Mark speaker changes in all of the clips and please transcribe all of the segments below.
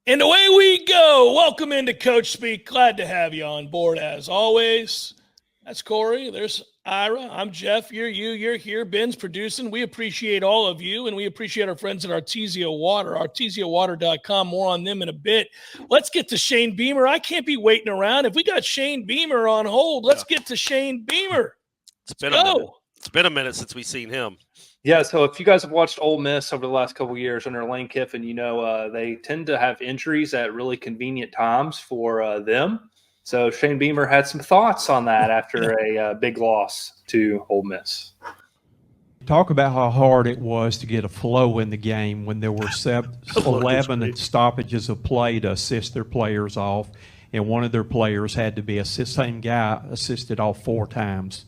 Speaker 1: And away we go. Welcome into Coach Speak. Glad to have you on board as always. That's Corey. There's Ira. I'm Jeff. You're here. Ben's producing. We appreciate all of you, and we appreciate our friends at Artezia Water, arteziawater.com. More on them in a bit. Let's get to Shane Beamer. I can't be waiting around. If we got Shane Beamer on hold, let's get to Shane Beamer.
Speaker 2: It's been a minute. It's been a minute since we've seen him.
Speaker 3: Yeah, so if you guys have watched Ole Miss over the last couple of years under Lane Kiffin, you know they tend to have injuries at really convenient times for them. So Shane Beamer had some thoughts on that after a big loss to Ole Miss.
Speaker 4: Talk about how hard it was to get a flow in the game when there were 11 stoppages of play to assist their players off, and one of their players had to be same guy assisted off 4 times.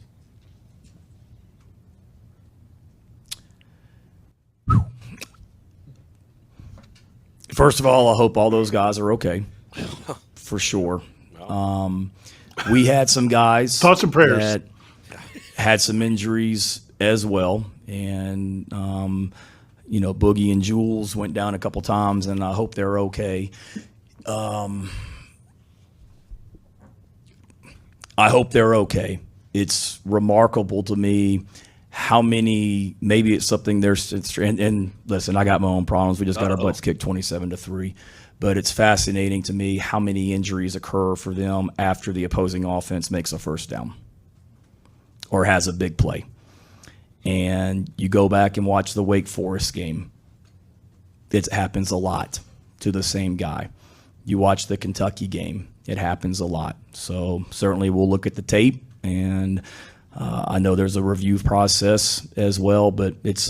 Speaker 5: First of all, I hope all those guys are okay, for sure. We had some guys
Speaker 6: thoughts and prayers
Speaker 5: that had some injuries as well, and Boogie and Jules went down a couple times, and I hope they're okay. I hope they're okay. It's remarkable to me how many, maybe it's something there's, and listen, I got my own problems. We just got our butts kicked 27-3. But it's fascinating to me how many injuries occur for them after the opposing offense makes a first down or has a big play. And you go back and watch the Wake Forest game. It happens a lot to the same guy. You watch the Kentucky game. It happens a lot. So certainly we'll look at the tape, and I know there's a review process as well, but it's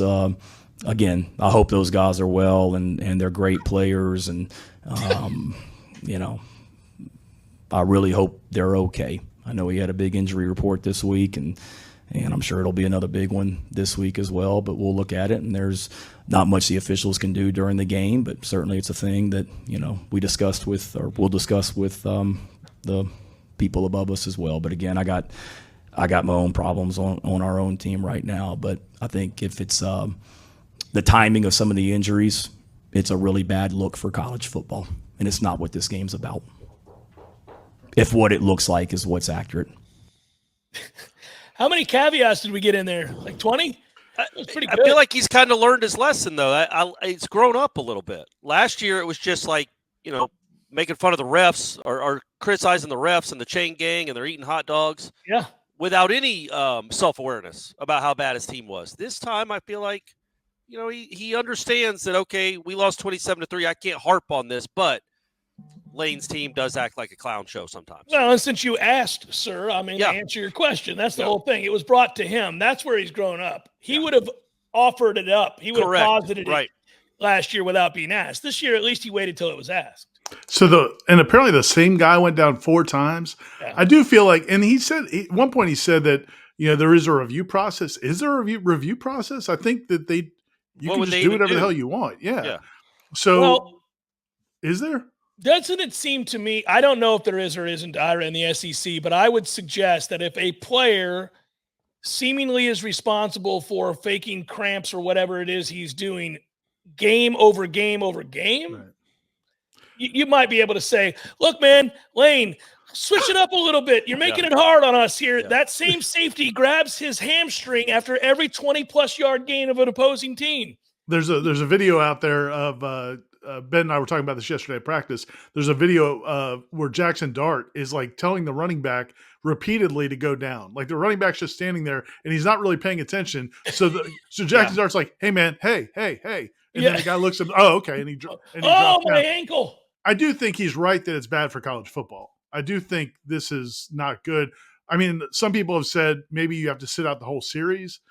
Speaker 5: again, I hope those guys are well and they're great players, and I really hope they're okay. I know he had a big injury report this week, and I'm sure it'll be another big one this week as well, but we'll look at it, and there's not much the officials can do during the game, but certainly it's a thing that, we discussed with, or we'll discuss with the people above us as well. But again, I got my own problems on our own team right now, but I think if it's the timing of some of the injuries, it's a really bad look for college football, and it's not what this game's about. If what it looks like is what's accurate.
Speaker 1: How many caveats did we get in there? Like 20? That's pretty good.
Speaker 2: I feel like he's kind of learned his lesson, though. It's grown up a little bit. Last year, it was just like, making fun of the refs or criticizing the refs and the chain gang, and they're eating hot dogs.
Speaker 1: Yeah.
Speaker 2: Without any self-awareness about how bad his team was. This time, I feel like, he understands that, okay, we lost 27-3. I can't harp on this, but Lane's team does act like a clown show sometimes.
Speaker 1: Well, and since you asked, sir, to answer your question, that's the whole thing. It was brought to him. That's where he's grown up. He would have offered it up. He would have posited it last year without being asked. This year, at least he waited till it was asked.
Speaker 6: So apparently the same guy went down 4 times. Yeah. I do feel like, and he said at one point he said that there is a review process. Is there a review process? I think that you can just do whatever the hell you want. Yeah. So is there?
Speaker 1: Doesn't it seem to me? I don't know if there is or isn't Ira in the SEC, but I would suggest that if a player seemingly is responsible for faking cramps or whatever it is he's doing, game over game over game. Right. You might be able to say, look, man, Lane, switch it up a little bit. You're making it hard on us here. Yeah. That same safety grabs his hamstring after every 20-plus yard gain of an opposing team.
Speaker 6: There's a video out there of Ben and I were talking about this yesterday at practice. There's a video where Jackson Dart is like telling the running back repeatedly to go down. Like the running back's just standing there and he's not really paying attention. So Jackson Dart's like, hey, man, hey. And then the guy looks at him, oh, okay. And he drops
Speaker 1: my
Speaker 6: down.
Speaker 1: Ankle.
Speaker 6: I do think he's right that it's bad for college football. I do think this is not good. I mean, some people have said maybe you have to sit out the whole series.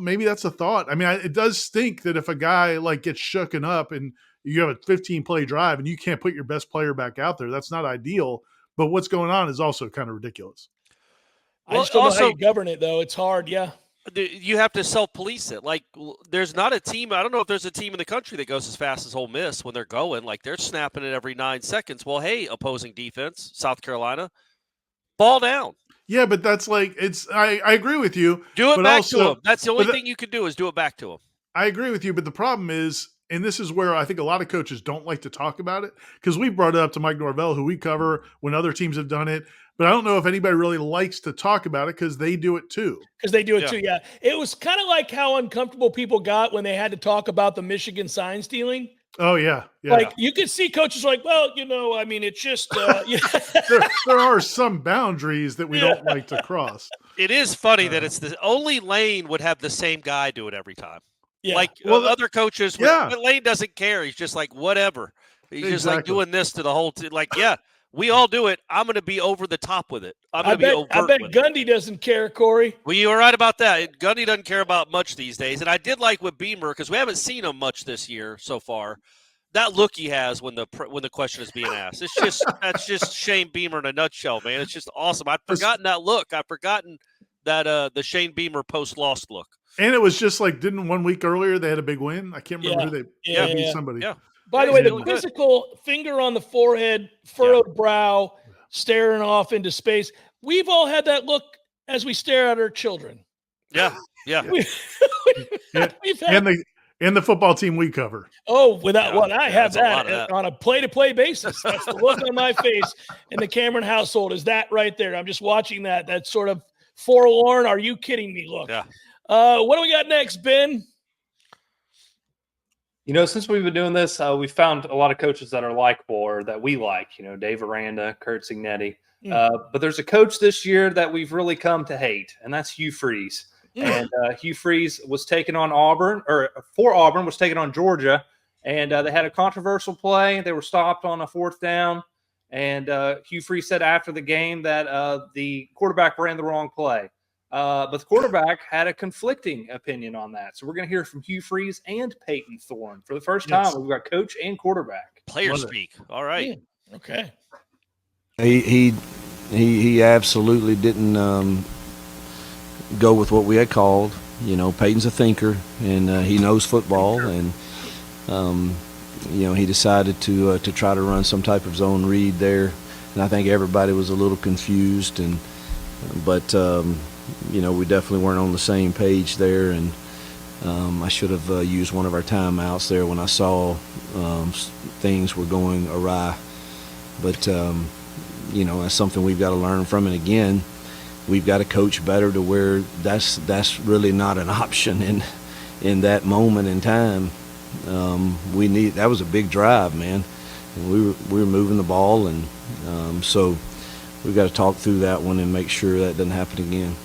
Speaker 6: Maybe that's a thought. I mean, it does stink that if a guy like gets shooken up and you have a 15-play drive and you can't put your best player back out there, that's not ideal. But what's going on is also kind of ridiculous.
Speaker 1: I just don't know how you govern it, though. It's hard, yeah.
Speaker 2: You have to self-police it. Like, there's not a team. I don't know if there's a team in the country that goes as fast as Ole Miss when they're going. Like, they're snapping it every 9 seconds. Well, hey, opposing defense, South Carolina, ball down.
Speaker 6: Yeah, but that's like I agree with you.
Speaker 2: Do it back to him. That's the only thing you can do is do it back to him.
Speaker 6: I agree with you, but the problem is and this is where I think a lot of coaches don't like to talk about it, because we brought it up to Mike Norvell, who we cover when other teams have done it. But I don't know if anybody really likes to talk about it because they do it too.
Speaker 1: Because they do it too, yeah. It was kind of like how uncomfortable people got when they had to talk about the Michigan sign stealing.
Speaker 6: Oh, yeah.
Speaker 1: Like, you could see coaches like, well, I mean, it's just
Speaker 6: there are some boundaries that we don't like to cross.
Speaker 2: It is funny that it's the only Lane would have the same guy do it every time.
Speaker 1: Yeah.
Speaker 2: Like other coaches, but Lane doesn't care. He's just like, whatever. He's just like doing this to the whole team. Like, yeah, we all do it. I'm going to be over the top with it. I bet
Speaker 1: Gundy doesn't care, Corey.
Speaker 2: Well, you were right about that. Gundy doesn't care about much these days. And I did like with Beamer, because we haven't seen him much this year so far, that look he has when the question is being asked. That's just Shane Beamer in a nutshell, man. It's just awesome. I'd forgotten that look. I've forgotten that the Shane Beamer post-lost look.
Speaker 6: And it was just like, didn't 1 week earlier they had a big win? I can't remember who they beat somebody.
Speaker 2: Yeah.
Speaker 1: By the way, the quizzical finger on the forehead, furrowed brow, staring off into space. We've all had that look as we stare at our children.
Speaker 2: Yeah.
Speaker 6: And the football team we cover.
Speaker 1: Oh, I have that on a play-to-play basis. That's the look on my face in the Cameron household, is that right there. I'm just watching that sort of forlorn, are you kidding me look.
Speaker 2: Yeah.
Speaker 1: What do we got next, Ben?
Speaker 3: Since we've been doing this, we found a lot of coaches that are likable or that we like, Dave Aranda, Kurt Cignetti. But there's a coach this year that we've really come to hate, and that's Hugh Freeze. And Hugh Freeze was taken on was taken on Georgia, and they had a controversial play. They were stopped on a 4th down, and Hugh Freeze said after the game that the quarterback ran the wrong play. But the quarterback had a conflicting opinion on that. So we're going to hear from Hugh Freeze and Peyton Thorne. For the first time, we've got coach and quarterback.
Speaker 2: Player speak. All right.
Speaker 1: Okay.
Speaker 7: He absolutely didn't go with what we had called. Peyton's a thinker, and he knows football, and he decided to try to run some type of zone read there, and I think everybody was a little confused, but we definitely weren't on the same page there, and I should have used one of our timeouts there when I saw things were going awry. But that's something we've got to learn from, and again, we've got to coach better to where that's really not an option in that moment in time. That was a big drive, man. And we were moving the ball, and so we've got to talk through that one and make sure that doesn't happen again.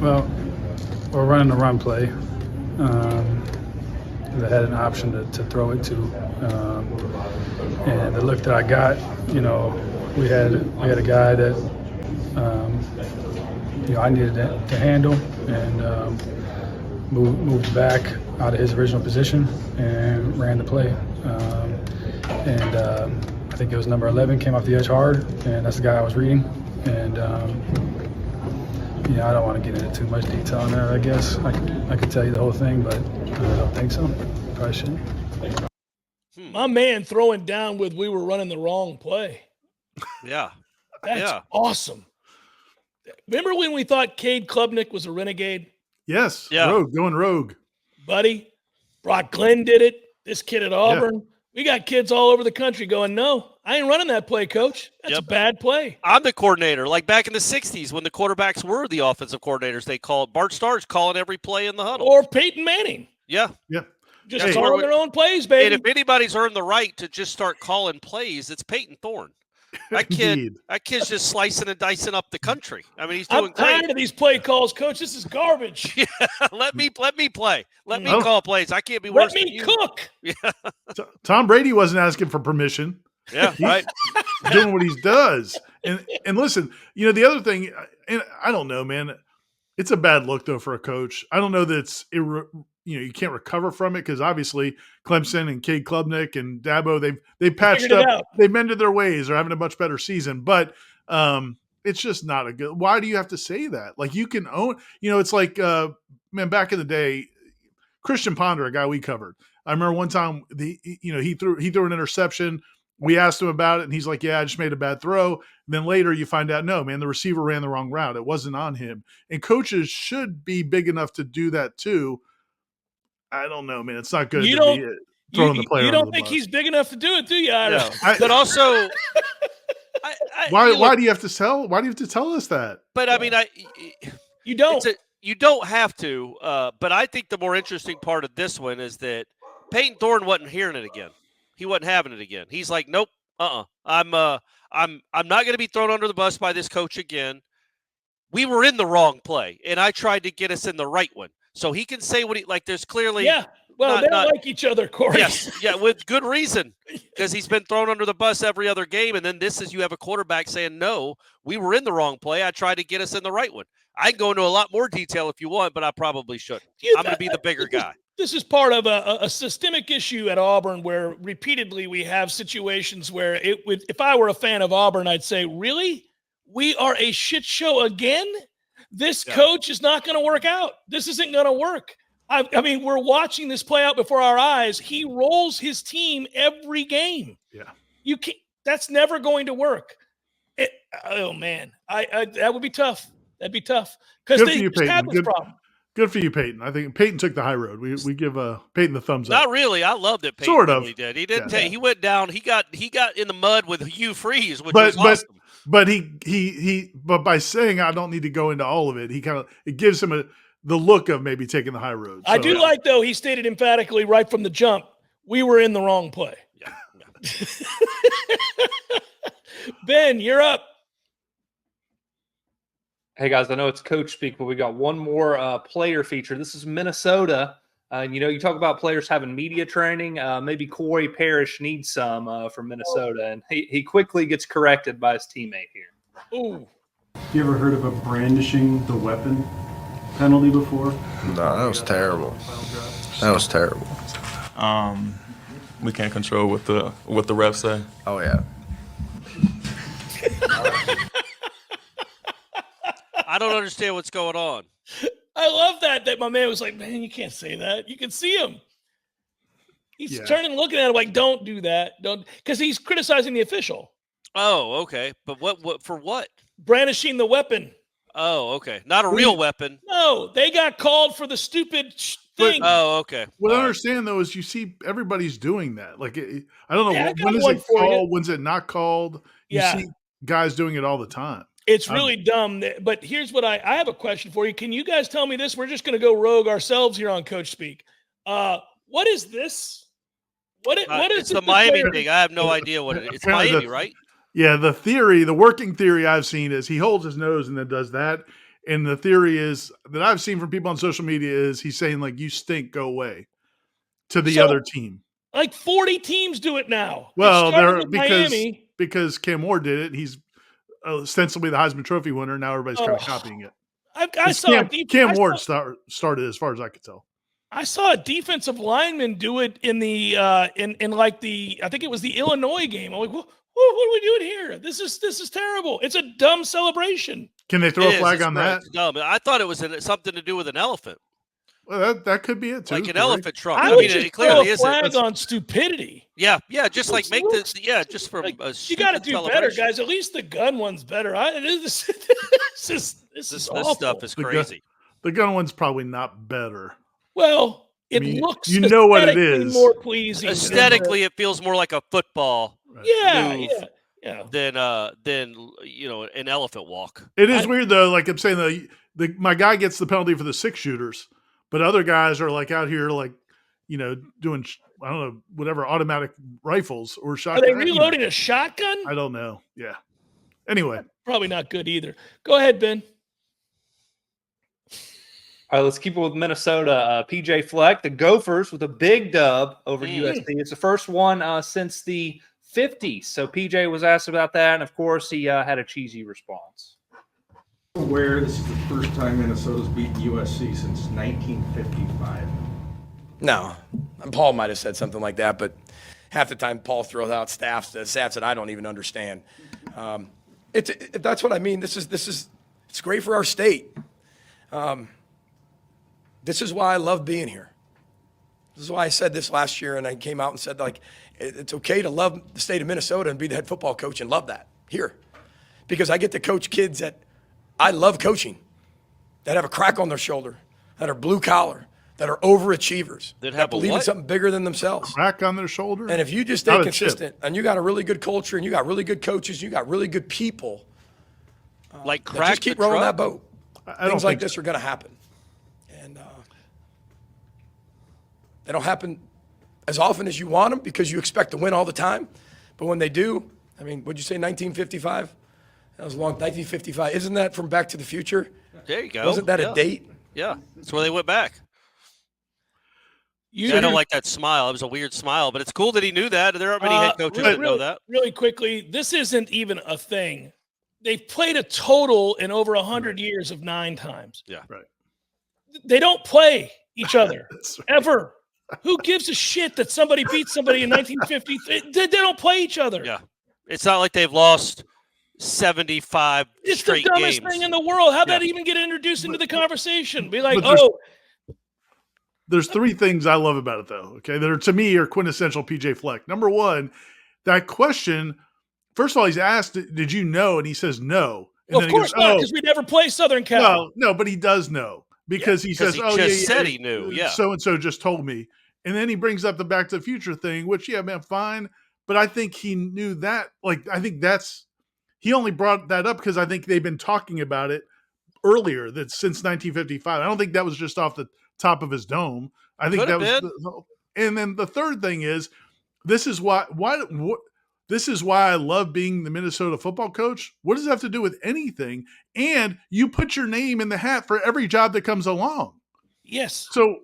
Speaker 8: Well, we're running a run play. They had an option to throw it to, and the look that I got, we had a guy that I needed to handle, and moved back out of his original position and ran the play. I think it was number 11 came off the edge hard, and that's the guy I was reading. And I don't want to get into too much detail on that. I guess I could tell you the whole thing, but I don't think so. Probably shouldn't.
Speaker 1: My man throwing down with we were running the wrong play.
Speaker 2: Yeah.
Speaker 1: That's awesome. Remember when we thought Cade Klubnik was a renegade?
Speaker 6: Yes.
Speaker 2: Yeah.
Speaker 6: Going rogue.
Speaker 1: Buddy, Brock Glenn did it. This kid at Auburn. Yeah. We got kids all over the country going, no, I ain't running that play, coach. That's a bad play.
Speaker 2: I'm the coordinator. Like back in the 60s when the quarterbacks were the offensive coordinators, they called Bart Starr's calling every play in the huddle.
Speaker 1: Or Peyton Manning.
Speaker 2: Yeah.
Speaker 6: Yeah.
Speaker 1: Just calling their own plays, baby.
Speaker 2: And if anybody's earned the right to just start calling plays, it's Peyton Thorne. That kid's just slicing and dicing up the country. I mean, he's doing great.
Speaker 1: I'm tired of these play calls, coach. This is garbage.
Speaker 2: Yeah, let me play. Let me call plays. I can't be worse than you.
Speaker 1: Let me cook.
Speaker 2: Yeah.
Speaker 6: Tom Brady wasn't asking for permission.
Speaker 2: Yeah, right.
Speaker 6: Doing what he does. And listen, the other thing, and I don't know, man. It's a bad look though for a coach. I don't know that you can't recover from it because obviously Clemson and Cade Klubnik and Dabo, they've patched up, they've mended their ways, they're having a much better season, but it's just not a good. Why do you have to say that? Like you can own, it's like man, back in the day, Christian Ponder, a guy we covered. I remember one time he threw an interception we asked him about it, and he's like, yeah, I just made a bad throw. And then later you find out, no, man, the receiver ran the wrong route. It wasn't on him. And coaches should be big enough to do that too. I don't know, man. It's not good to be throwing the player
Speaker 1: You
Speaker 6: under
Speaker 1: don't
Speaker 6: the
Speaker 1: think
Speaker 6: bus.
Speaker 1: he's big enough to do it, do you, Ira?
Speaker 2: No. But also,
Speaker 6: Why do you have to tell us that?
Speaker 2: But I mean,
Speaker 1: You don't.
Speaker 2: You don't have to. But I think the more interesting part of this one is that Peyton Thorne wasn't hearing it again. He wasn't having it again. He's like, nope, I'm not going to be thrown under the bus by this coach again. We were in the wrong play, and I tried to get us in the right one. So he can say what he like. There's clearly
Speaker 1: Well, they don't like each other, Corey.
Speaker 2: Yes, yeah, with good reason, because he's been thrown under the bus every other game, and then this is you have a quarterback saying, no, we were in the wrong play. I tried to get us in the right one. I can go into a lot more detail if you want, but I probably shouldn't. I'm going to be the bigger guy.
Speaker 1: This is part of a systemic issue at Auburn where repeatedly we have situations where if I were a fan of Auburn, I'd say, really? We are a shit show again? This coach is not going to work out. This isn't going to work. I mean, we're watching this play out before our eyes. He rolls his team every game.
Speaker 6: Yeah.
Speaker 1: You can't, that's never going to work. Oh, man. That would be tough. That'd be tough. Because they just have this problem.
Speaker 6: Good for you, Peyton. I think Peyton took the high road. We give Peyton the thumbs up.
Speaker 2: Not really. I loved it. Peyton
Speaker 6: Sort of.
Speaker 2: Really did. He didn't. He went down. He got in the mud with Hugh Freeze, which was awesome.
Speaker 6: But but by saying I don't need to go into all of it, it gives him the look of maybe taking the high road. So,
Speaker 1: I do like though he stated emphatically right from the jump, we were in the wrong play. Yeah. Ben, you're up.
Speaker 3: Hey guys, I know it's coach speak, but we got one more player feature. This is Minnesota. You talk about players having media training. Maybe Corey Parrish needs some from Minnesota, and he quickly gets corrected by his teammate here.
Speaker 1: Ooh.
Speaker 9: Have you ever heard of a brandishing the weapon penalty before?
Speaker 10: No, that was terrible. That was terrible.
Speaker 11: We can't control what the refs say.
Speaker 10: Oh yeah.
Speaker 2: I don't understand what's going on.
Speaker 1: I love that my man was like, man, you can't say that. You can see him. He's turning and looking at him like, don't do that. Don't, because he's criticizing the official.
Speaker 2: Oh, okay. But what for what?
Speaker 1: Brandishing the weapon.
Speaker 2: Oh, okay. Not a real weapon.
Speaker 1: No, they got called for the stupid thing.
Speaker 2: Okay.
Speaker 6: What I understand though is you see everybody's doing that. Like I don't know when is it called, when's it not called. You see guys doing it all the time.
Speaker 1: It's really dumb. But here's what I have a question for you. Can you guys tell me this? We're just going to go rogue ourselves here on Coach Speak. What is this? What is
Speaker 2: it's the Miami thing? I have no idea what it is. It's Miami, right?
Speaker 6: Yeah, the working theory I've seen is he holds his nose and then does that. And the theory is that I've seen from people on social media is he's saying like, you stink, go away to the other team.
Speaker 1: Like 40 teams do it now.
Speaker 6: Well, because Cam Ward did it. He's ostensibly the Heisman Trophy winner. Now everybody's kind of copying it.
Speaker 1: I saw
Speaker 6: Cam Ward started as far as I could tell.
Speaker 1: I saw a defensive lineman do it in the in like the I think it was the Illinois game. I'm like, what are we doing here? This is terrible. It's a dumb celebration.
Speaker 6: Can they throw a flag on that?
Speaker 2: It's dumb. I thought it was something to do with an elephant.
Speaker 6: Well, that could be it too.
Speaker 2: Like an elephant trunk.
Speaker 1: I mean, it clearly is a flag on stupidity.
Speaker 2: Yeah. Just like make this. Yeah, just from a
Speaker 1: you got to do better, guys. At least the gun one's better. This awful.
Speaker 2: Stuff is crazy.
Speaker 6: The gun one's probably not better.
Speaker 1: Well, it looks.
Speaker 6: You know what it is.
Speaker 1: More pleasing.
Speaker 2: Aesthetically, it feels more like a football.
Speaker 1: Yeah.
Speaker 2: Than an elephant walk.
Speaker 6: It is weird though. Like I'm saying, my guy gets the penalty for the 6-shooters. But other guys are like out here, like, doing, I don't know, whatever, automatic rifles or shotgun.
Speaker 1: Are they reloading a shotgun?
Speaker 6: I don't know. Yeah. Anyway.
Speaker 1: Probably not good either. Go ahead, Ben.
Speaker 3: All right, let's keep it with Minnesota. PJ Fleck, the Gophers, with a big dub over USC. It's the first one since the 50s. So PJ was asked about that, and of course he had a cheesy response.
Speaker 9: Aware this is the first time Minnesota's beaten USC since 1955.
Speaker 5: No, Paul might have said something like that, but half the time Paul throws out stats that I don't even understand. That's what I mean. It's great for our state. This is why I love being here.
Speaker 12: This is why I said this last year, and I came out and said, like, it's okay to love the state of Minnesota and be the head football coach and love that here. Because I get to coach kids that I love coaching, that have a crack on their shoulder, that are blue collar, that are overachievers, that believe in something bigger than themselves.
Speaker 6: Crack on their shoulder?
Speaker 12: And if you just stay consistent and you got a really good culture and you got really good coaches, you got really good people,
Speaker 2: like crack
Speaker 12: just keep
Speaker 2: the
Speaker 12: rolling
Speaker 2: truck?
Speaker 12: that boat. Things like this are going to happen. And they don't happen as often as you want them because you expect to win all the time. But when they do, I mean, what'd you say, 1955? That was long, 1955. Isn't that from Back to the Future?
Speaker 2: There you go.
Speaker 12: Wasn't that a date?
Speaker 2: Yeah, that's where they went back. I don't like that smile. It was a weird smile, but it's cool that he knew that. There aren't many head coaches that know that.
Speaker 1: Really quickly, this isn't even a thing. They've played a total in over 100 years of 9 times.
Speaker 2: Yeah.
Speaker 6: Right.
Speaker 1: They don't play each other ever. Who gives a shit that somebody beat somebody in 1950? They don't play each other.
Speaker 2: Yeah. It's not like they've lost 75
Speaker 1: it's
Speaker 2: straight
Speaker 1: the dumbest
Speaker 2: games.
Speaker 1: thing in the world. How'd that even get introduced into the conversation? Be like,
Speaker 6: there's 3 things I love about it, though. Okay, that are to me are quintessential PJ Fleck. Number one, that question. First of all, he's asked, "Did you know?" And he says, "No." And
Speaker 1: well, of course not, because we never play Southern Cal.
Speaker 6: No, but he does know because he says,
Speaker 2: "Oh, he said he knew." Yeah,
Speaker 6: so and so just told me, and then he brings up the Back to the Future thing, which man, fine. But I think he knew that. Like, I think he only brought that up because I think they've been talking about it earlier. That since 1955, I don't think that was just off the top of his dome. I think that was. And then the third thing is, this is why I love being the Minnesota football coach. What does it have to do with anything? And you put your name in the hat for every job that comes along.
Speaker 1: Yes.
Speaker 6: So,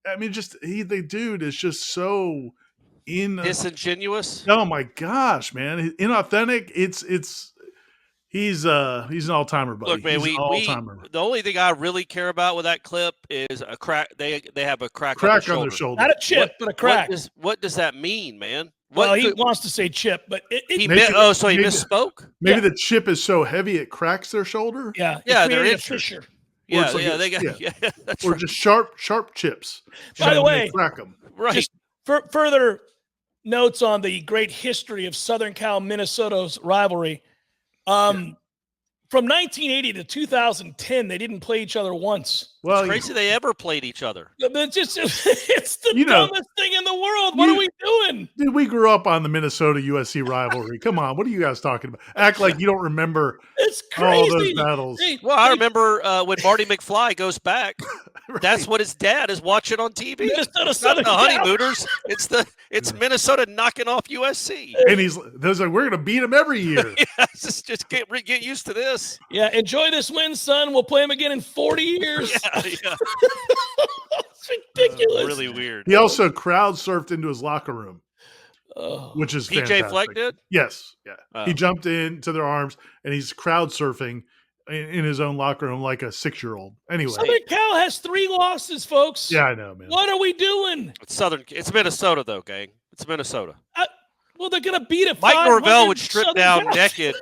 Speaker 6: I mean, the dude is just so
Speaker 2: disingenuous.
Speaker 6: Oh my gosh, man, inauthentic. He's an all-timer, buddy.
Speaker 2: Look, man, the only thing I really care about with that clip is a crack. They have a crack on their shoulder.
Speaker 1: Not a chip, but a crack.
Speaker 2: What does that mean, man?
Speaker 1: He wants to say chip, but
Speaker 2: he misspoke.
Speaker 6: Maybe the chip is so heavy it cracks their shoulder.
Speaker 1: Yeah,
Speaker 2: they're
Speaker 1: a fissure.
Speaker 2: Yeah, they got. Yeah, that's
Speaker 6: or
Speaker 2: right.
Speaker 6: just sharp chips.
Speaker 1: By the way,
Speaker 6: crack them.
Speaker 2: Right.
Speaker 1: Just further notes on the great history of Southern Cal Minnesota's rivalry. From 1980 to 2010, they didn't play each other once.
Speaker 2: Well, it's crazy they ever played each other.
Speaker 1: It's the dumbest thing in the world. What are we doing?
Speaker 6: Dude, we grew up on the Minnesota USC rivalry. Come on, what are you guys talking about? Act like you don't remember
Speaker 1: it's crazy.
Speaker 6: All those battles.
Speaker 2: Well, I remember when Marty McFly goes back. Right. That's what his dad is watching on TV. It's not the honeymooners. It's Minnesota knocking off USC.
Speaker 6: And those like, we're going to beat them every year.
Speaker 2: Yeah, just get used to this.
Speaker 1: Yeah, enjoy this win, son. We'll play them again in 40 years.
Speaker 2: Yeah.
Speaker 1: It's ridiculous.
Speaker 2: Really weird.
Speaker 6: He also crowd surfed into his locker room, which is
Speaker 2: PJ
Speaker 6: fantastic.
Speaker 2: Fleck did?
Speaker 6: Yes. Yeah. He jumped into their arms and he's crowd surfing in his own locker room like a 6-year-old. Anyway,
Speaker 1: Southern Cal has 3 losses, folks.
Speaker 6: Yeah, I know, man.
Speaker 1: What are we doing?
Speaker 2: It's Minnesota, though, gang. It's Minnesota.
Speaker 1: Well, they're going to beat it.
Speaker 2: Mike Norvell would strip down naked.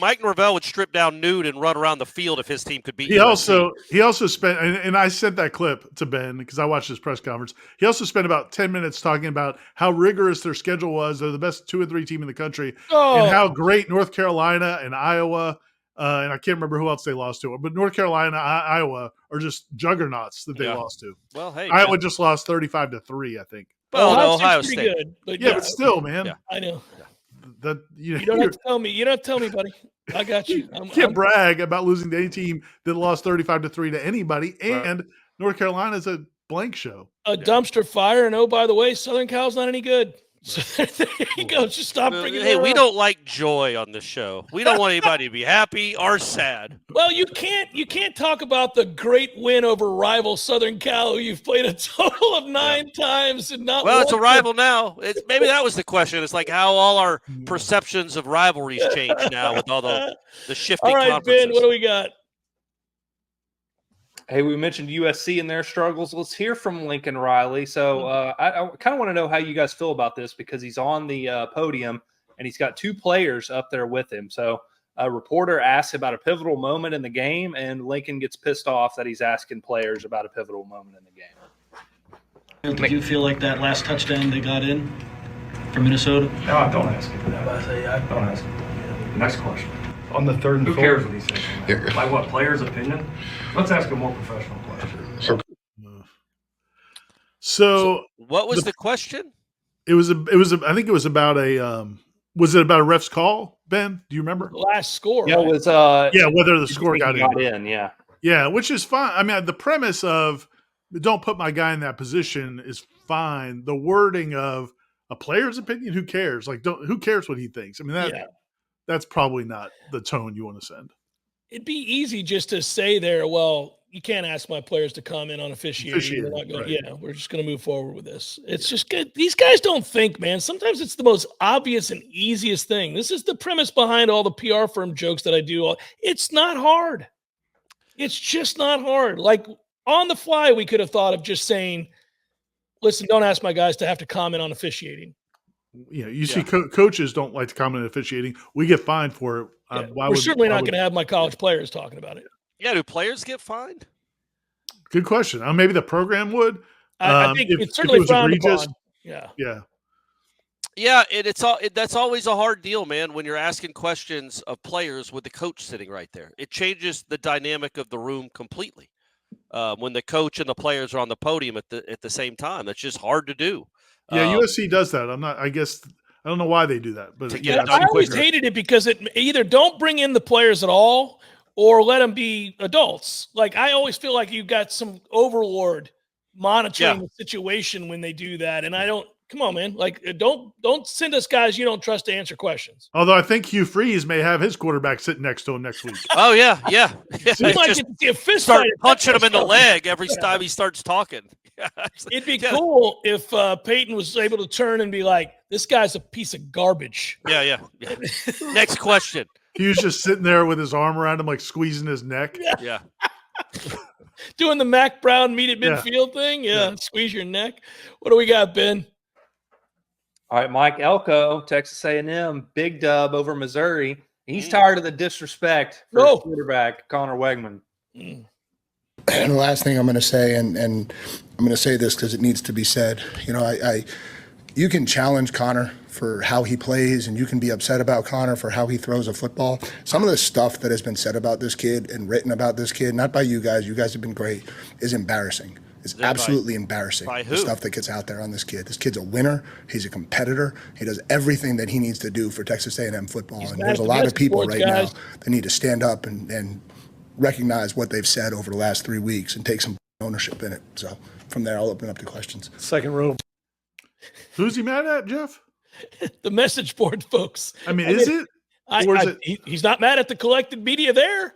Speaker 2: Mike Norvell would strip down nude and run around the field if his team could beat.
Speaker 6: He also spent, and I sent that clip to Ben because I watched his press conference. He also spent about 10 minutes talking about how rigorous their schedule was. They're the best 2 or 3 team in the country, and how great North Carolina and Iowa. And I can't remember who else they lost to, but North Carolina, Iowa are just juggernauts that they lost to.
Speaker 2: Well, hey,
Speaker 6: Iowa just lost 35-3, I think.
Speaker 2: Well, Ohio State.
Speaker 1: Good, but
Speaker 6: but still, man.
Speaker 2: Yeah.
Speaker 1: I know.
Speaker 6: You
Speaker 1: don't have to tell me. You don't have to tell me, buddy. I got you.
Speaker 6: You can't brag about losing to any team that lost 35-3 to anybody. And North Carolina's a blank show.
Speaker 1: A dumpster fire. And by the way, Southern Cal's not any good. So there you go. Just stop bringing it up.
Speaker 2: We don't like joy on this show. We don't want anybody to be happy or sad.
Speaker 1: Well, you can't talk about the great win over rival Southern Cal, who you've played a total of 9 times and not.
Speaker 2: Well, it's a rival now. Maybe that was the question. It's like how all our perceptions of rivalries change now with all the shifting.
Speaker 1: All right,
Speaker 2: conferences.
Speaker 1: Ben, what do we got?
Speaker 3: Hey, we mentioned USC and their struggles. Let's hear from Lincoln Riley. So I kind of want to know how you guys feel about this because he's on the podium and he's got 2 players up there with him. So a reporter asks about a pivotal moment in the game, and Lincoln gets pissed off that he's asking players about a pivotal moment in the game.
Speaker 13: Did you feel like that last touchdown they got in for Minnesota?
Speaker 14: No, don't ask him that. Don't ask him. Next question. On the 3rd and 4. Who cares what he says? By what, player's opinion? Let's ask a more professional question.
Speaker 6: So
Speaker 2: what was the question?
Speaker 6: I think it was about was it about a ref's call, Ben? Do you remember?
Speaker 1: Last score.
Speaker 3: Yeah, it was
Speaker 6: whether the score got in.
Speaker 3: Yeah.
Speaker 6: Yeah, which is fine. I mean, the premise of don't put my guy in that position is fine. The wording of a player's opinion, who cares? Like, who cares what he thinks? I mean, that's probably not the tone you want to send.
Speaker 1: It'd be easy just to say there, well, you can't ask my players to comment on officiating. We're not going,
Speaker 6: right.
Speaker 1: Yeah, we're just going to move forward with this. It's just good. These guys don't think, man. Sometimes it's the most obvious and easiest thing. This is the premise behind all the PR firm jokes that I do. It's not hard. It's just not hard. Like on the fly, we could have thought of just saying, listen, don't ask my guys to have to comment on officiating.
Speaker 6: You see coaches don't like to comment on officiating. We get fined for it.
Speaker 1: We're certainly not going to have my college players talking about it.
Speaker 2: Yeah, do players get fined?
Speaker 6: Good question. Maybe the program would.
Speaker 1: I think it's certainly frowned upon. Yeah.
Speaker 2: Yeah, that's always a hard deal, man, when you're asking questions of players with the coach sitting right there. It changes the dynamic of the room completely. When the coach and the players are on the podium at the same time. That's just hard to do.
Speaker 6: Yeah, USC does that. I don't know why they do that, but
Speaker 1: I always hated it because it either don't bring in the players at all or let them be adults. Like I always feel like you've got some overlord monitoring the situation when they do that, and I don't. Come on, man! Like don't send us guys you don't trust to answer questions.
Speaker 6: Although I think Hugh Freeze may have his quarterback sitting next to him next week.
Speaker 2: Oh yeah.
Speaker 1: So you might get to see a fist
Speaker 2: start
Speaker 1: fight
Speaker 2: punching him in the leg every time he starts talking.
Speaker 1: It'd be cool if Peyton was able to turn and be like, "This guy's a piece of garbage."
Speaker 2: Yeah. Next question.
Speaker 6: He was just sitting there with his arm around him, like squeezing his neck.
Speaker 2: Yeah.
Speaker 1: Doing the Mac Brown meet at midfield thing. Yeah, squeeze your neck. What do we got, Ben?
Speaker 3: All right, Mike Elko, Texas A&M, big dub over Missouri. He's tired of the disrespect for his quarterback, Connor Wegman.
Speaker 15: And the last thing I'm going to say, and I'm going to say this because it needs to be said, you can challenge Connor for how he plays, and you can be upset about Connor for how he throws a football. Some of the stuff that has been said about this kid and written about this kid, not by you guys have been great, is embarrassing. It's absolutely embarrassing, the stuff that gets out there on this kid. This kid's a winner. He's a competitor. He does everything that he needs to do for Texas A&M football. And there's a lot of people right now that need to stand up and recognize what they've said over the last 3 weeks and take some ownership in it. So from there, I'll open up to questions.
Speaker 6: Second row. Who's he mad at, Jeff?
Speaker 1: The message board folks.
Speaker 6: Is it?
Speaker 1: He's not mad at the collected media there.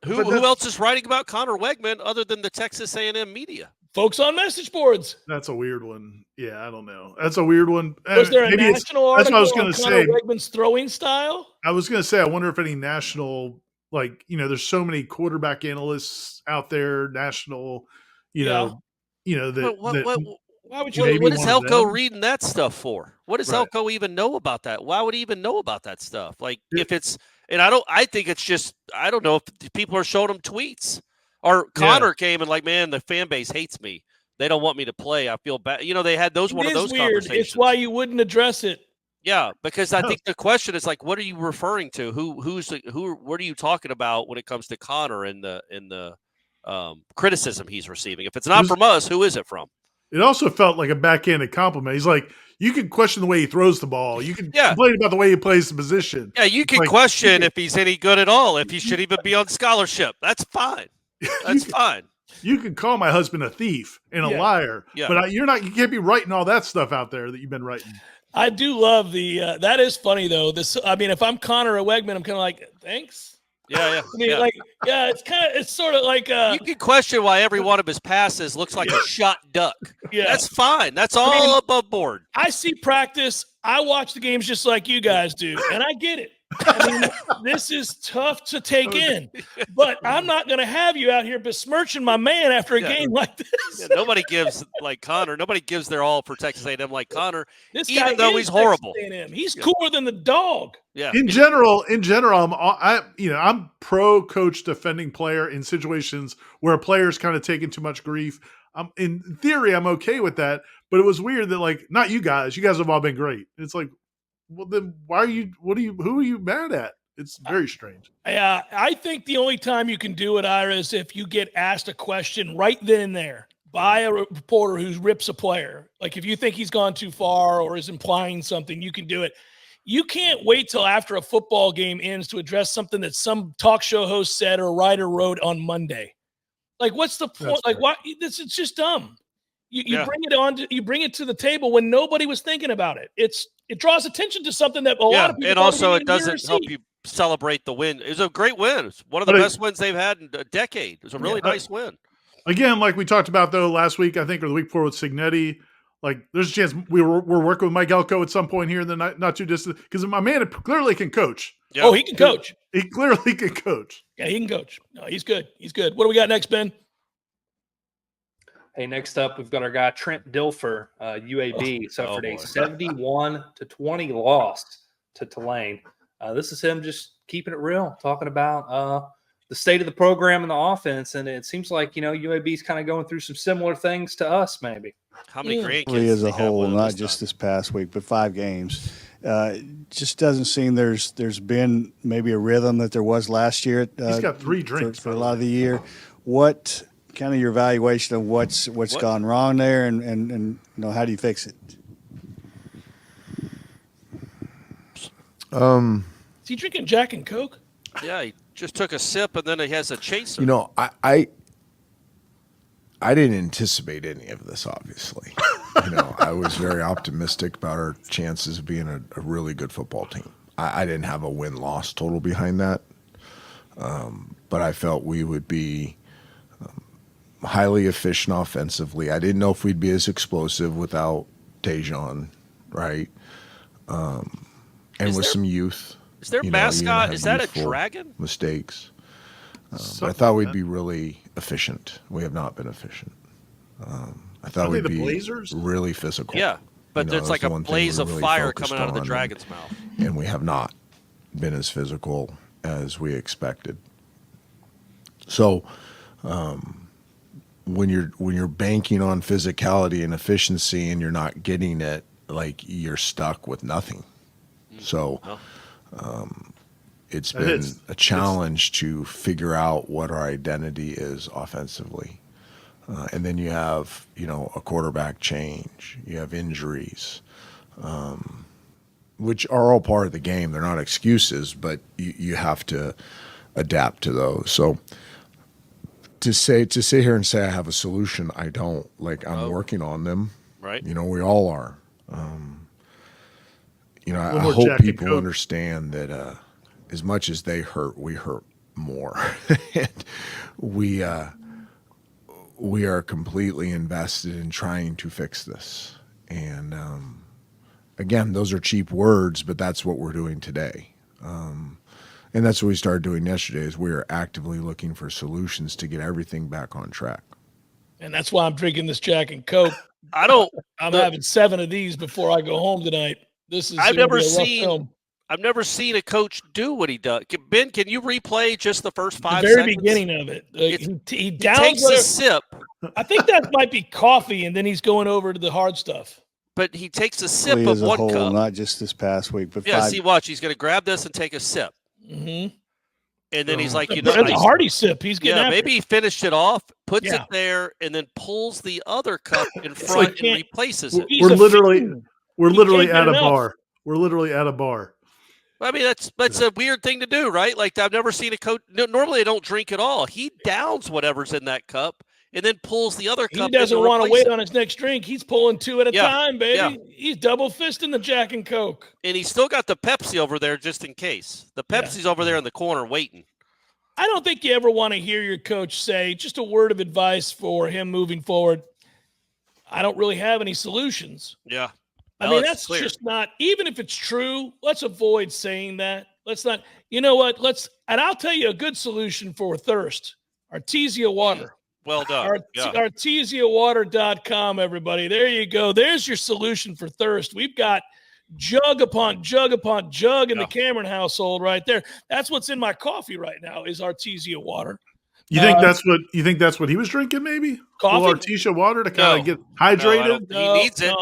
Speaker 2: Who else is writing about Connor Wegman other than the Texas A&M media?
Speaker 1: Folks on message boards.
Speaker 6: That's a weird one. Yeah, I don't know. That's a weird one.
Speaker 1: Was there a national article
Speaker 6: that's what I was going to say.
Speaker 1: Connor Wegman's throwing style?
Speaker 6: I was going to say, I wonder if any national, there's so many quarterback analysts out there, national, why
Speaker 2: would you? What is Elko reading that stuff for? What does Elko even know about that? Why would he even know about that stuff? If it's, and I think it's just, I don't know if people are showing him tweets. Or Connor came and man, the fan base hates me. They don't want me to play. I feel bad. They had one of those conversations.
Speaker 1: It's why you wouldn't address it.
Speaker 2: Yeah, because I think the question is what are you referring to? What are you talking about when it comes to Connor and the criticism he's receiving? If it's not from us, who is it from?
Speaker 6: It also felt like a backhanded compliment. He's like, you can question the way he throws the ball. You can complain about the way he plays the position.
Speaker 2: Yeah, you can question if he's any good at all, if he should even be on scholarship. That's fine. That's fine.
Speaker 6: You can call my husband a thief and a liar, but you can't be writing all that stuff out there that you've been writing.
Speaker 1: I do love that is funny though. If I'm Connor or Wegman, I'm kind of like, thanks.
Speaker 2: Yeah.
Speaker 1: It's sort of like
Speaker 2: you can question why every one of his passes looks like a shot duck. Yeah, that's fine. That's all above board.
Speaker 1: I see practice. I watch the games just like you guys do, and I get it. This is tough to take in, but I'm not going to have you out here besmirching my man after a game like this.
Speaker 2: Nobody gives like Connor. Nobody gives their all for Texas A&M like Connor, even though he's horrible.
Speaker 1: He's cooler than the dog.
Speaker 2: Yeah.
Speaker 6: In general, I'm pro coach defending player in situations where a player's kind of taking too much grief. in theory, I'm okay with that. But it was weird that, like, not you guys. You guys have all been great. It's like, well, then why are you? Who are you mad at? It's very strange.
Speaker 1: Yeah, I think the only time you can do it, Ira, is if you get asked a question right then and there by a reporter who rips a player. Like, if you think he's gone too far or is implying something, you can do it. You can't wait till after a football game ends to address something that some talk show host said or writer wrote on Monday. Like, what's the point? Like, why? It's just dumb. You bring it on. You bring it to the table when nobody was thinking about it. It draws attention to something that a lot of people.
Speaker 2: And also it doesn't help you celebrate the win. It was a great win. It's one of the best wins they've had in a decade. It was a really nice win.
Speaker 6: Again, like we talked about though last week, I think, or the week before with Signetti. Like, there's a chance we're working with Mike Elko at some point here in the not too distant, because my man clearly can coach.
Speaker 1: Yeah. Oh, he can coach.
Speaker 6: He clearly can coach.
Speaker 1: Yeah, he can coach. No, he's good. He's good. What do we got next, Ben?
Speaker 3: Hey, next up, we've got our guy Trent Dilfer, UAB, suffered a 71-20 loss to Tulane. This is him just keeping it real, talking about the state of the program and the offense, and it seems like, UAB is kind of going through some similar things to us, maybe.
Speaker 2: How many grandkids
Speaker 16: as a whole, not just this past week, but 5 games. Just doesn't seem there's been maybe a rhythm that there was last year.
Speaker 6: He's got 3 drinks
Speaker 16: for a lot of the year. What kind of your evaluation of what's gone wrong there, and how do you fix it?
Speaker 1: Is he drinking Jack and Coke?
Speaker 2: Yeah, he just took a sip and then he has a chaser.
Speaker 10: I didn't anticipate any of this, obviously. I was very optimistic about our chances of being a really good football team. I didn't have a win-loss total behind that, but I felt we would be highly efficient offensively. I didn't know if we'd be as explosive without Dejan, right? And with some youth.
Speaker 2: Is their mascot, is that a dragon?
Speaker 10: Mistakes. But I thought we'd be really efficient. We have not been efficient. I thought we'd be really physical.
Speaker 2: Yeah, but there's like a blaze of fire coming out of the dragon's mouth.
Speaker 10: And we have not been as physical as we expected. So when you're banking on physicality and efficiency and you're not getting it, like, you're stuck with nothing. So it's been a challenge to figure out what our identity is offensively. And then you have, a quarterback change. You have injuries, which are all part of the game. They're not excuses, but you have to adapt to those. So to sit here and say I have a solution, I don't. Like, I'm working on them.
Speaker 2: Right.
Speaker 10: We all are. I hope people understand that as much as they hurt, we hurt more. And we are completely invested in trying to fix this. And again, those are cheap words, but that's what we're doing today. And that's what we started doing yesterday, is we are actively looking for solutions to get everything back on track.
Speaker 1: And that's why I'm drinking this Jack and Coke. I'm having 7 of these before I go home tonight.
Speaker 2: I've never seen a coach do what he does. Ben, can you replay just the first 5
Speaker 1: seconds? The
Speaker 2: very
Speaker 1: beginning of it. He
Speaker 2: takes a sip.
Speaker 1: I think that might be coffee, and then he's going over to the hard stuff.
Speaker 2: But he takes a sip of one cup.
Speaker 16: Not just this past week, but
Speaker 2: watch. He's going to grab this and take a sip.
Speaker 1: Mm-hmm.
Speaker 2: And then he's like,
Speaker 1: it's a hearty sip. He's getting
Speaker 2: maybe he finished it off, puts it there, and then pulls the other cup in front and replaces it.
Speaker 6: We're literally at a bar. We're literally at a bar.
Speaker 2: I mean, that's a weird thing to do, right? Like, I've never seen a coach. Normally, they don't drink at all. He downs whatever's in that cup and then pulls the other cup.
Speaker 1: He doesn't want to wait on his next drink. He's pulling 2 at a time, baby. Yeah. He's double fisting the Jack and Coke.
Speaker 2: And he's still got the Pepsi over there just in case. The Pepsi's over there in the corner waiting.
Speaker 1: I don't think you ever want to hear your coach say, just a word of advice for him moving forward, I don't really have any solutions.
Speaker 2: Yeah.
Speaker 1: I mean, that's clear. Just not, even if it's true, let's avoid saying that. Let's not, you know what, and I'll tell you a good solution for thirst. Artezia Water.
Speaker 2: Well done.
Speaker 1: ArtesiaWater.com, everybody. There you go. There's your solution for thirst. We've got jug upon jug upon jug in the Cameron household right there. That's what's in my coffee right now is Artezia Water.
Speaker 6: You think that's what he was drinking? Maybe
Speaker 1: Coffee?
Speaker 6: a little Artezia water to kind of get hydrated.
Speaker 2: He needs it.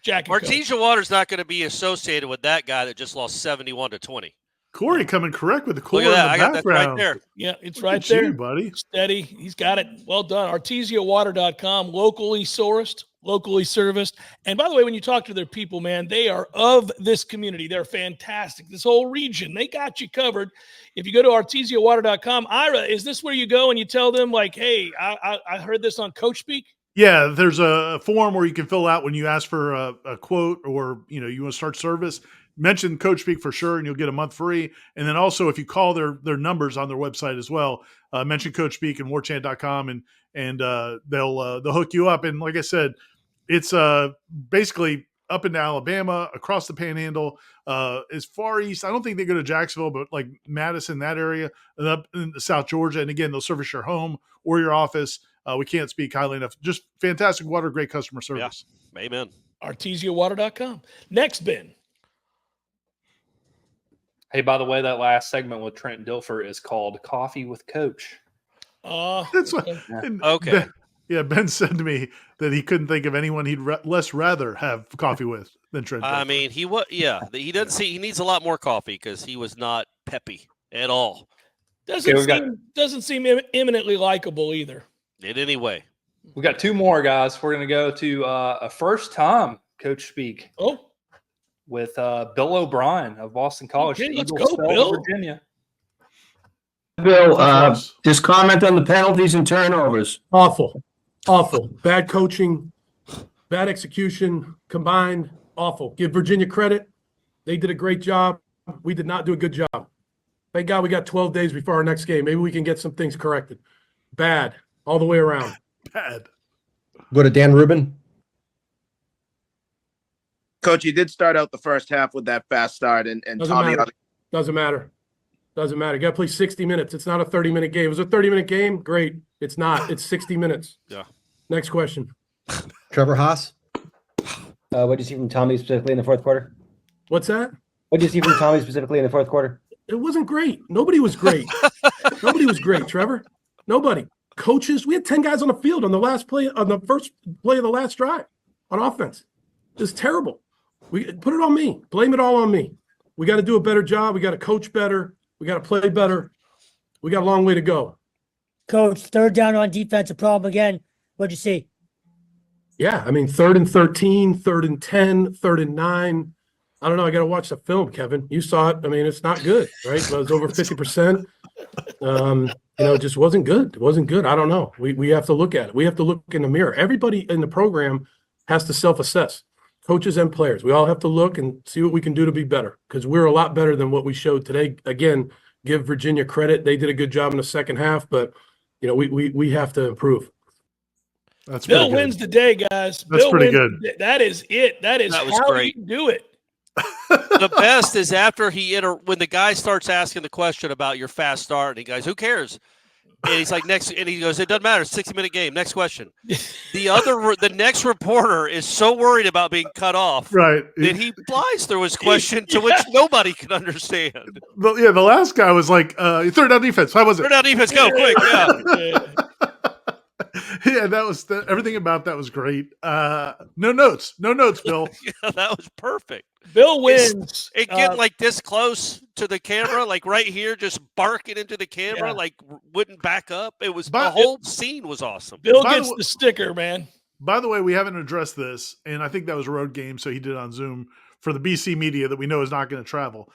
Speaker 1: Jack and Coke.
Speaker 2: Artezia Water's not going to be associated with that guy that just lost 71-20.
Speaker 6: Corey coming correct with the cooler
Speaker 2: Look at that.
Speaker 6: in the
Speaker 2: I got that right
Speaker 6: background.
Speaker 2: there.
Speaker 1: Yeah, it's
Speaker 6: Look
Speaker 1: right
Speaker 6: at
Speaker 1: there,
Speaker 6: you, buddy.
Speaker 1: Steady. He's got it. Well done. ArtesiaWater.com, locally sourced, locally serviced. And by the way, when you talk to their people, man, they are of this community. They're fantastic. This whole region, they got you covered. If you go to ArtesiaWater.com, Ira, is this where you go and you tell them, like, hey, I heard this on Coach Speak?
Speaker 6: Yeah, there's a form where you can fill out when you ask for a quote or you want to start service. Mention Coach Speak for sure, and you'll get a month free. And then also, if you call their numbers on their website as well, mention Coach Speak and Warchant.com, and they'll hook you up. And like I said, it's basically up into Alabama, across the Panhandle, as far east. I don't think they go to Jacksonville, but like Madison, that area, and up in South Georgia. And again, they'll service your home or your office. We can't speak highly enough. Just fantastic water, great customer service.
Speaker 2: Yeah. Amen.
Speaker 1: ArtesiaWater.com. Next, Ben.
Speaker 3: Hey, by the way, that last segment with Trent Dilfer is called Coffee with Coach.
Speaker 6: That's what,
Speaker 2: okay.
Speaker 6: Ben said to me that he couldn't think of anyone he'd less rather have coffee with than Trent Dilfer.
Speaker 2: I mean, he doesn't see. He needs a lot more coffee because he was not peppy at all.
Speaker 1: Doesn't seem imminently likable either.
Speaker 2: In any way.
Speaker 3: We got two more, guys. We're going to go to a first-time Coach Speak.
Speaker 1: Oh.
Speaker 3: With Bill O'Brien of Boston College.
Speaker 1: Okay, let's go, Bill.
Speaker 3: Virginia.
Speaker 17: Bill, just comment on the penalties and turnovers.
Speaker 18: Awful. Bad coaching, bad execution, combined, awful. Give Virginia credit. They did a great job. We did not do a good job. Thank God we got 12 days before our next game. Maybe we can get some things corrected. Bad, all the way around.
Speaker 6: Bad.
Speaker 17: Go to Dan Rubin.
Speaker 19: Coach, you did start out the first half with that fast start, and Tommy.
Speaker 18: Doesn't matter. You got to play 60 minutes. It's not a 30-minute game. It was a 30-minute game. Great. It's not. It's 60 minutes.
Speaker 2: Yeah.
Speaker 18: Next question.
Speaker 17: Trevor Haas.
Speaker 20: What did you see from Tommy specifically in the fourth quarter?
Speaker 18: What's that?
Speaker 20: What did you see from Tommy specifically in the fourth quarter?
Speaker 18: It wasn't great. Nobody was great. Nobody was great, Trevor. Nobody. Coaches, we had 10 guys on the field on the first play of the last drive on offense. It was terrible. We put it on me. Blame it all on me. We got to do a better job. We got to coach better. We got to play better. We got a long way to go.
Speaker 21: Coach, third down on defense, a problem again. What'd you see?
Speaker 18: Yeah, I mean, 3rd and 13, 3rd and 10, 3rd and 9. I don't know. I got to watch the film, Kevin. You saw it. I mean, it's not good, right? It was over 50%. It just wasn't good. It wasn't good. I don't know. We have to look at it. We have to look in the mirror. Everybody in the program has to self-assess. Coaches and players. We all have to look and see what we can do to be better because we're a lot better than what we showed today. Again, give Virginia credit. They did a good job in the second half, but we have to improve.
Speaker 6: That's
Speaker 1: Bill wins the day, guys.
Speaker 6: That's
Speaker 1: Bill
Speaker 6: pretty
Speaker 1: wins
Speaker 6: good.
Speaker 1: That is it. That was how
Speaker 2: great.
Speaker 1: you do it.
Speaker 2: The best is after when the guy starts asking the question about your fast start, and he goes, "Who cares?" And he's like, next, and he goes, "It doesn't matter. It's a 60-minute game. Next question." The next reporter is so worried about being cut off,
Speaker 6: right?
Speaker 2: That he flies through his question to which nobody can understand.
Speaker 6: The last guy was like, "Third down defense. How was it?
Speaker 2: Third down defense. Go quick, yeah."
Speaker 6: Yeah, that was everything about that was great. No notes, Bill.
Speaker 2: Yeah, that was perfect.
Speaker 1: Bill wins.
Speaker 2: It get like this close to the camera, like right here, just barking into the camera, like wouldn't back up. It was the whole scene was awesome.
Speaker 1: Bill gets the sticker, man.
Speaker 6: By the way, we haven't addressed this, and I think that was a road game, so he did it on Zoom for the BC media that we know is not going to travel.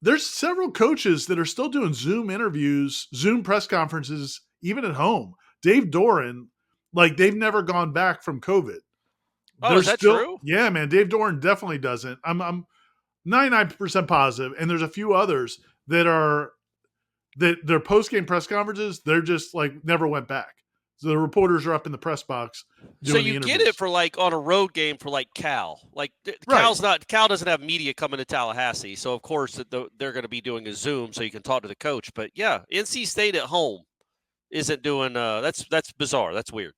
Speaker 6: There's several coaches that are still doing Zoom interviews, Zoom press conferences, even at home. Dave Doran, like they've never gone back from COVID.
Speaker 2: Oh, is that true?
Speaker 6: Yeah, man. Dave Doran definitely doesn't. I'm 99% positive, and there's a few others that their post-game press conferences, they're just like never went back. So the reporters are up in the press box.
Speaker 2: So you get it for like on a road game for like Cal. Like Cal doesn't have media coming to Tallahassee, so of course they're going to be doing a Zoom so you can talk to the coach. But yeah, NC State at home isn't doing. That's bizarre. That's weird.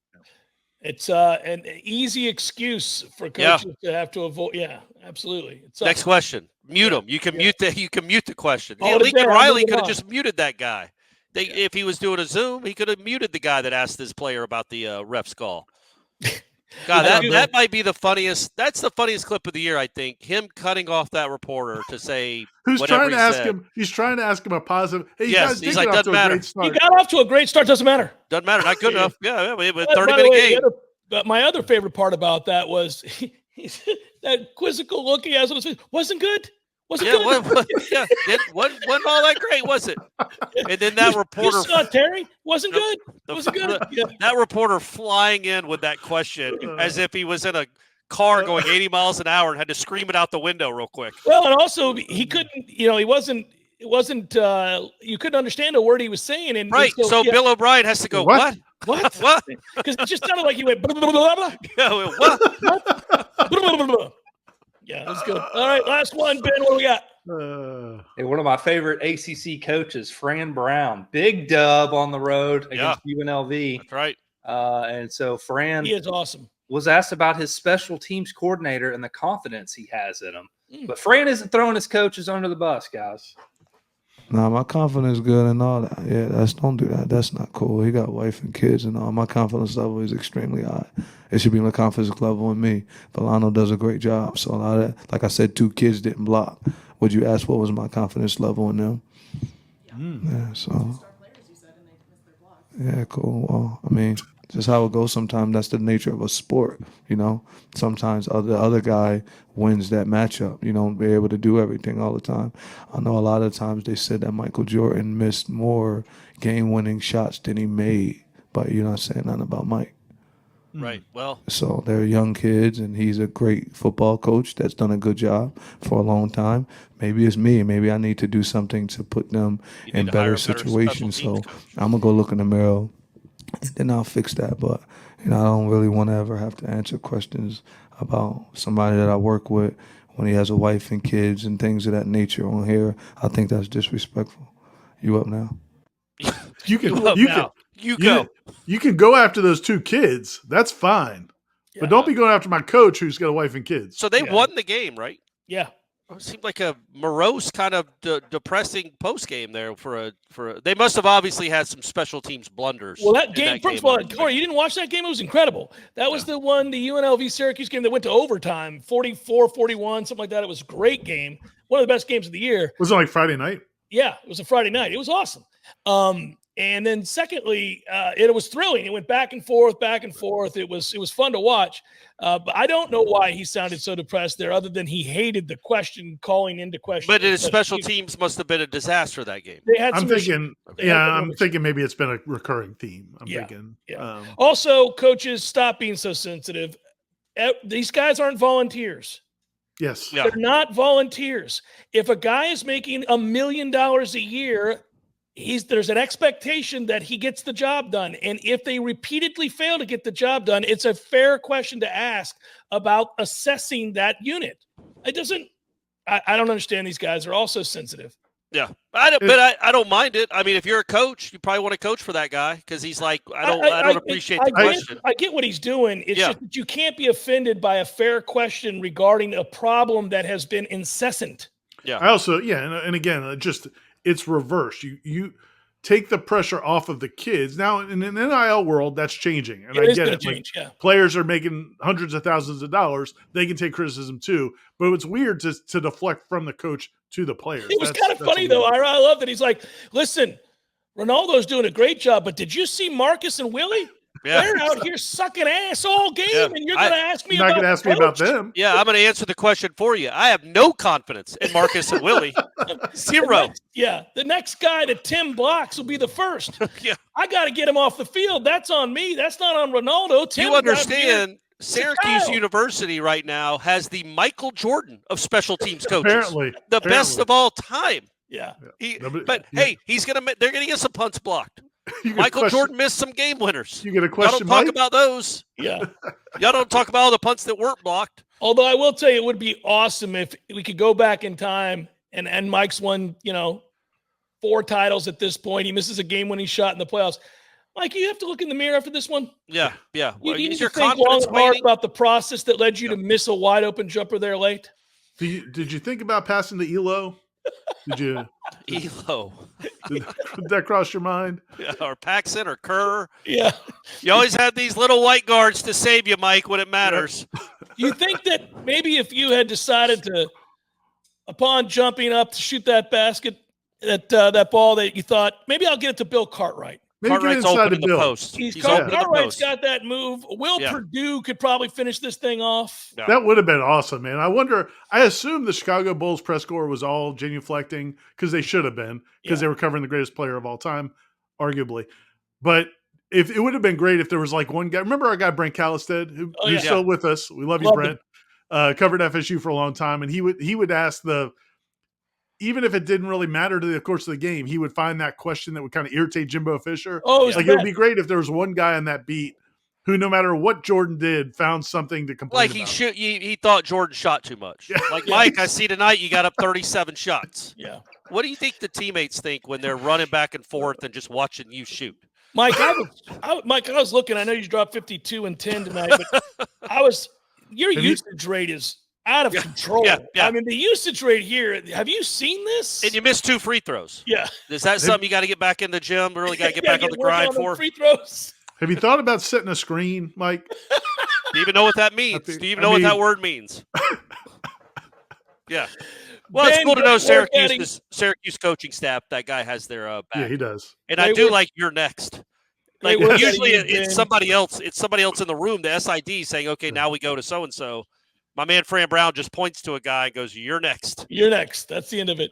Speaker 1: It's an easy excuse for coaches to have to avoid. Yeah, absolutely.
Speaker 2: Next question. Mute them. You can mute the question.
Speaker 1: Oh,
Speaker 2: Lincoln Riley could have just muted that guy. If he was doing a Zoom, he could have muted the guy that asked his player about the ref's call. God, that might be the funniest. That's the funniest clip of the year, I think. Him cutting off that reporter to say
Speaker 6: who's
Speaker 2: whatever
Speaker 6: trying to ask him. He's trying to ask him a positive. Hey, you guys did get off to a great start.
Speaker 1: He got off to a great start. Doesn't matter.
Speaker 2: Doesn't matter. Not good enough. Yeah, it was a
Speaker 1: By the
Speaker 2: 30-minute
Speaker 1: way,
Speaker 2: game.
Speaker 1: But my other favorite part about that was that quizzical look he has on his face. Wasn't good. Wasn't good.
Speaker 2: Wasn't all that great, was it? And then that reporter.
Speaker 1: You saw Terry? Wasn't good. Wasn't good.
Speaker 2: That reporter flying in with that question as if he was in a car going 80 miles an hour and had to scream it out the window real quick.
Speaker 1: Well, and also he couldn't, he wasn't, you couldn't understand a word he was saying. And
Speaker 2: right. So Bill O'Brien has to go, what?
Speaker 1: What?
Speaker 2: What?
Speaker 1: Because it just sounded like he went, blah, blah, blah, blah.
Speaker 2: What?
Speaker 1: Blah, blah, blah, blah. Yeah, it was good. All right, last one, Ben. What do we got?
Speaker 3: Hey, one of my favorite ACC coaches, Fran Brown, big dub on the road against UNLV.
Speaker 2: That's right.
Speaker 3: And so Fran,
Speaker 1: he is awesome.
Speaker 3: Was asked about his special teams coordinator and the confidence he has in him. But Fran isn't throwing his coaches under the bus, guys.
Speaker 4: Nah, my confidence good and all that. Yeah, don't do that. That's not cool. He got wife and kids and all. My confidence level is extremely high. It should be my confidence level in me. Villano does a great job. So a lot of that, like I said, 2 kids didn't block. Would you ask what was my confidence level in them? Yeah, so. Yeah, cool. Well, I mean, just how it goes sometimes. That's the nature of a sport, Sometimes the other guy wins that matchup. You don't be able to do everything all the time. I know a lot of times they said that Michael Jordan missed more game-winning shots than he made, but you're not saying nothing about Mike.
Speaker 2: Right. Well.
Speaker 4: So they're young kids, and he's a great football coach that's done a good job for a long time. Maybe it's me. Maybe I need to do something to put them in better situations. So I'm going to go look in the mirror, and then I'll fix that. But, I don't really want to ever have to answer questions about somebody that I work with when he has a wife and kids and things of that nature on here. I think that's disrespectful. You up now?
Speaker 6: You can go after those 2 kids. That's fine. Yeah. But don't be going after my coach who's got a wife and kids.
Speaker 2: So they won the game, right?
Speaker 1: Yeah.
Speaker 2: It seemed like a morose kind of depressing post game there they must have obviously had some special teams blunders.
Speaker 1: Well, that game, first of all, Corey, you didn't watch that game? It was incredible. That was the UNLV Syracuse game that went to overtime, 44-41, something like that. It was a great game. One of the best games of the year.
Speaker 6: Was it like Friday night?
Speaker 1: Yeah, it was a Friday night. It was awesome. And then secondly, it was thrilling. It went back and forth. It was fun to watch. But I don't know why he sounded so depressed there, other than he hated the question, calling into question.
Speaker 2: But his special teams must have been a disaster that game.
Speaker 6: I'm thinking maybe it's been a recurring theme. I'm thinking.
Speaker 1: Yeah. Also, coaches, stop being so sensitive. These guys aren't volunteers.
Speaker 6: Yes.
Speaker 1: They're not volunteers. If a guy is making $1 million a year, there's an expectation that he gets the job done. And if they repeatedly fail to get the job done, it's a fair question to ask about assessing that unit. I don't understand these guys. They're all so sensitive.
Speaker 2: Yeah. I don't mind it. I mean, if you're a coach, you probably want to coach for that guy because he's like, I don't appreciate the question.
Speaker 1: I get what he's doing. It's just that you can't be offended by a fair question regarding a problem that has been incessant.
Speaker 2: Yeah.
Speaker 6: I also, and again, it's reversed. You take the pressure off of the kids. Now, in an NIL world, that's changing. And I get it.
Speaker 1: Change,
Speaker 6: players are making hundreds of thousands of dollars. They can take criticism too. But it's weird to deflect from the coach to the players.
Speaker 1: It was kind of funny, though. I love that. He's like, listen, Ronaldo's doing a great job, but did you see Marcus and Willie?
Speaker 2: Yeah.
Speaker 1: They're out here sucking ass all game, and you're going to ask me
Speaker 6: about
Speaker 1: You're not going to
Speaker 6: ask me about them.
Speaker 2: Yeah, I'm going to answer the question for you. I have no confidence in Marcus and Willie. Zero.
Speaker 1: The next guy that Tim blocks will be the first.
Speaker 2: Yeah.
Speaker 1: I got to get him off the field. That's on me. That's not on Ronaldo.
Speaker 2: You understand, Syracuse University right now has the Michael Jordan of special teams coaches.
Speaker 6: Apparently.
Speaker 2: Best of all time.
Speaker 1: Yeah.
Speaker 2: Hey, they're going to get some punts blocked. Michael Jordan missed some game winners.
Speaker 6: You get a question,
Speaker 2: Y'all don't talk about those.
Speaker 1: Yeah.
Speaker 2: Y'all don't talk about all the punts that weren't blocked.
Speaker 1: Although I will tell you, it would be awesome if we could go back in time and Mike's won, 4 titles at this point. He misses a game-winning shot in the playoffs. Mike, you have to look in the mirror after this one.
Speaker 2: Yeah.
Speaker 1: You need to think long and hard about the process that led you to miss a wide-open jumper there late.
Speaker 6: Did you think about passing the ELO? Did you?
Speaker 2: Elo.
Speaker 6: Did that cross your mind?
Speaker 2: Yeah, or Paxson or Kerr.
Speaker 1: Yeah.
Speaker 2: You always have these little white guards to save you, Mike, when it matters.
Speaker 1: You think that maybe if you had decided to, upon jumping up to shoot that basket, that ball, that you thought, maybe I'll get it to Bill Cartwright.
Speaker 6: Maybe get
Speaker 2: Cartwright's
Speaker 6: inside
Speaker 2: open
Speaker 6: the
Speaker 2: in the
Speaker 6: Bill.
Speaker 2: post.
Speaker 1: He's
Speaker 2: open in the
Speaker 1: Cartwright's
Speaker 2: post.
Speaker 1: got that move. Will
Speaker 2: Yeah.
Speaker 1: Purdue could probably finish this thing off.
Speaker 2: Yeah.
Speaker 6: That would have been awesome, man. I assume the Chicago Bulls press corps was all genuflecting because they should have been, because they were covering the greatest player of all time, arguably. But if it would have been great if there was like one guy. Remember our guy Brent Callistad, who's still with us. We love you, Brent. Covered FSU for a long time, and he would ask even if it didn't really matter to the course of the game, he would find that question that would kind of irritate Jimbo Fisher.
Speaker 1: Oh,
Speaker 6: it would be great if there was one guy on that beat who, no matter what Jordan did, found something to complain about.
Speaker 2: He thought Jordan shot too much. Like, Mike, I see tonight you got up 37 shots.
Speaker 1: Yeah.
Speaker 2: What do you think the teammates think when they're running back and forth and just watching you shoot?
Speaker 1: Mike, I was looking. I know you dropped 52 and 10 tonight, but your usage rate is out of control.
Speaker 2: Yeah.
Speaker 1: I mean, the usage rate here, have you seen this?
Speaker 2: And you missed 2 free throws.
Speaker 1: Yeah.
Speaker 2: Is that something you got to get back in the gym? Really got to get back on the grind for?
Speaker 1: Free throws.
Speaker 6: Have you thought about setting a screen, Mike?
Speaker 2: Do you even know what that means? Do you even know what that word means? Yeah. Well, it's cool to know Syracuse coaching staff. That guy has their back.
Speaker 6: Yeah, he does.
Speaker 2: And I do like you're next. Like usually it's somebody else. It's somebody else in the room. The SID saying, "Okay, now we go to so and so." My man Fran Brown just points to a guy and goes, "You're next."
Speaker 1: You're next. That's the end of it.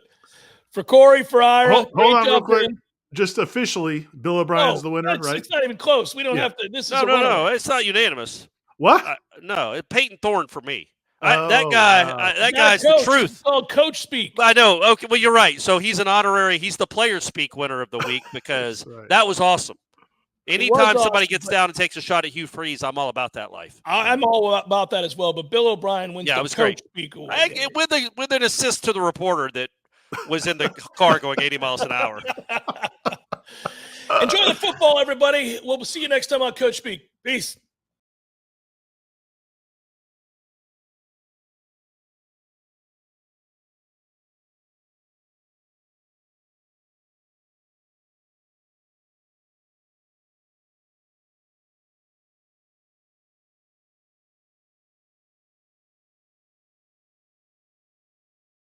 Speaker 1: For Corey, for Ira.
Speaker 6: Hold on real quick. Just officially, Bill O'Brien's the winner, right?
Speaker 1: It's not even close. We don't have to. This is
Speaker 2: No. It's not unanimous.
Speaker 6: What?
Speaker 2: No, Peyton Thorne for me. That guy's the truth.
Speaker 1: It's called coach speak.
Speaker 2: I know. Okay, well, you're right. So he's an honorary. He's the player speak winner of the week because that was awesome. Anytime somebody gets down and takes a shot at Hugh Freeze, I'm all about that life.
Speaker 1: I'm all about that as well. But Bill O'Brien wins the coach speak award.
Speaker 2: With an assist to the reporter that was in the car going 80 miles an hour.
Speaker 1: Enjoy the football, everybody. We'll see you next time on Coach Speak. Peace.